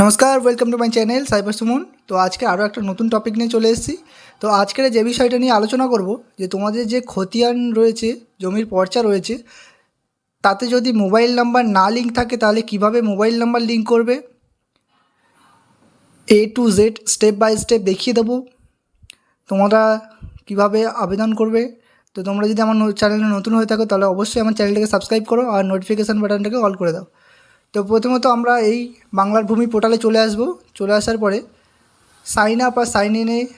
নমস্কার, welcome to my channel cyber Suman. তো আজকে আরও একটা নতুন টপিক নিয়ে চলে এসেছি। তো আজকের যে বিষয়টা নিয়ে আলোচনা করব, যে তোমাদের যে খতিয়ান রয়েছে, জমির পর্চা রয়েছে, তাতে যদি মোবাইল নাম্বার না লিঙ্ক থাকে তাহলে কিভাবে মোবাইল নাম্বার লিঙ্ক করবে, A to Z step by step দেখিয়ে দেবো তোমরা কিভাবে আবেদন করবে। তো তোমরা যদি আমার চ্যানেলে নতুন হয়ে থাকো তাহলে অবশ্যই আমার চ্যানেলটাকে সাবস্ক্রাইব করো আর নোটিফিকেশান বাটনটাকে অল করে দাও। তো প্রথমত আমরা এই বাংলার ভূমি পোর্টালে চলে আসবো। চলে আসার পরে সাইন আপ আর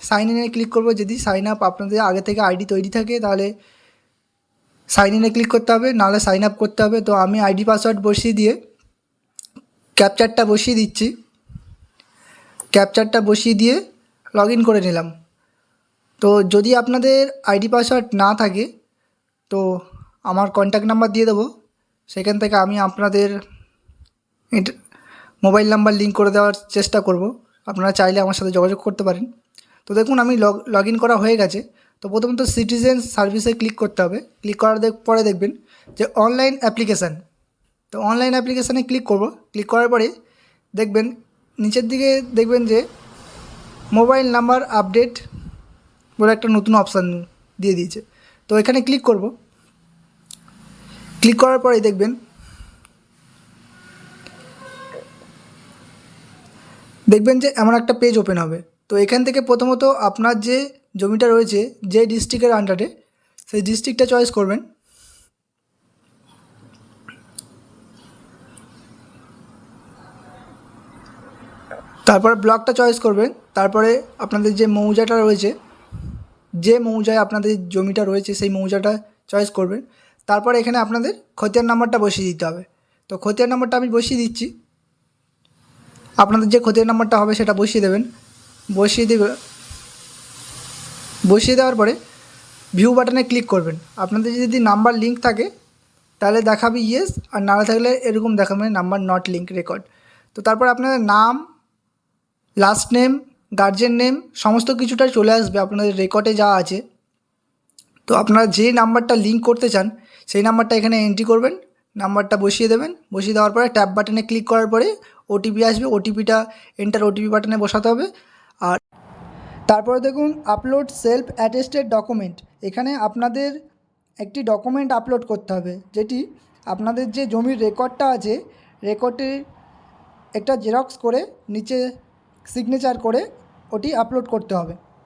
সাইন ইনে ক্লিক করবো। যদি সাইন আপ আপনাদের আগে থেকে আইডি তৈরি থাকে তাহলে সাইন ইনে ক্লিক করতে হবে, নাহলে সাইন আপ করতে হবে। তো আমি আইডি পাসওয়ার্ড বসিয়ে দিয়ে ক্যাপচারটা বসিয়ে দিচ্ছি। ক্যাপচারটা বসিয়ে দিয়ে লগ ইন করে নিলাম। তো যদি আপনাদের আইডি পাসওয়ার্ড না থাকে তো আমার কন্ট্যাক্ট নাম্বার দিয়ে দেবো, সেখান থেকে আমি আপনাদের মোবাইল নাম্বার লিঙ্ক করে দেওয়ার চেষ্টা করব। আপনারা চাইলে আমার সাথে যোগাযোগ করতে পারেন। তো দেখুন আমি লগ ইন করা হয়ে গেছে। তো প্রথমত সিটিজেন সার্ভিসে ক্লিক করতে হবে। ক্লিক করার পরে দেখবেন যে অনলাইন অ্যাপ্লিকেশান। তো অনলাইন অ্যাপ্লিকেশানে ক্লিক করব। ক্লিক করার পরে দেখবেন নিচের দিকে দেখবেন যে মোবাইল নাম্বার আপডেট বলে একটা নতুন অপশান দিয়ে দিয়েছে। তো এখানে ক্লিক করব। ক্লিক করার পরে দেখবেন যে এমন একটা পেজ ওপেন হবে। তো এখান থেকে প্রথমত আপনার যে জমিটা রয়েছে যে ডিস্ট্রিক্টের আন্ডারে, সেই ডিস্ট্রিক্টটা চয়েস করবেন। তারপরে ব্লকটা চয়েস করবেন। তারপরে আপনাদের যে মৌজাটা রয়েছে, যে মৌজায় আপনাদের জমিটা রয়েছে সেই মৌজাটা চয়েস করবেন। তারপরে এখানে আপনাদের খতিয়ান নাম্বারটা বসিয়ে দিতে হবে। তো খতিয়ান নাম্বারটা আমি বসিয়ে দিচ্ছি। আপনাদের যে খতিয়ান নাম্বারটা হবে সেটা বসিয়ে দেবেন। বসিয়ে দেওয়ার পরে ভিউ বাটনে ক্লিক করবেন। আপনাদের যদি নাম্বার লিঙ্ক থাকে তাহলে দেখাবে ইয়েস, আর না থাকলে এরকম দেখাবে নাম্বার নট লিঙ্ক রেকর্ড। তো তারপর আপনাদের নাম, লাস্ট নেম, গার্জেন নেম সমস্ত কিছুটাই চলে আসবে আপনাদের রেকর্ডে যা আছে। তো আপনারা যে নাম্বারটা লিঙ্ক করতে চান সেই নাম্বারটা এখানে এন্ট্রি করবেন, নাম্বারটা বসিয়ে দেবেন। বসিয়ে দেওয়ার পরে ট্যাব বাটনে ক্লিক করার পরে ওটিপি আসবে, ওটিপিটা এন্টার ওটিপি বাটনে বসাতে হবে। আর তারপরে দেখুন আপলোড সেলফ অ্যাটেস্টেড ডকুমেন্ট। এখানে আপনাদের একটি ডকুমেন্ট আপলোড করতে হবে, যেটি আপনাদের যে জমির রেকর্ডটা আছে রেকর্ডে একটা জেরক্স করে নিচে সিগনেচার করে ওটি আপলোড করতে হবে।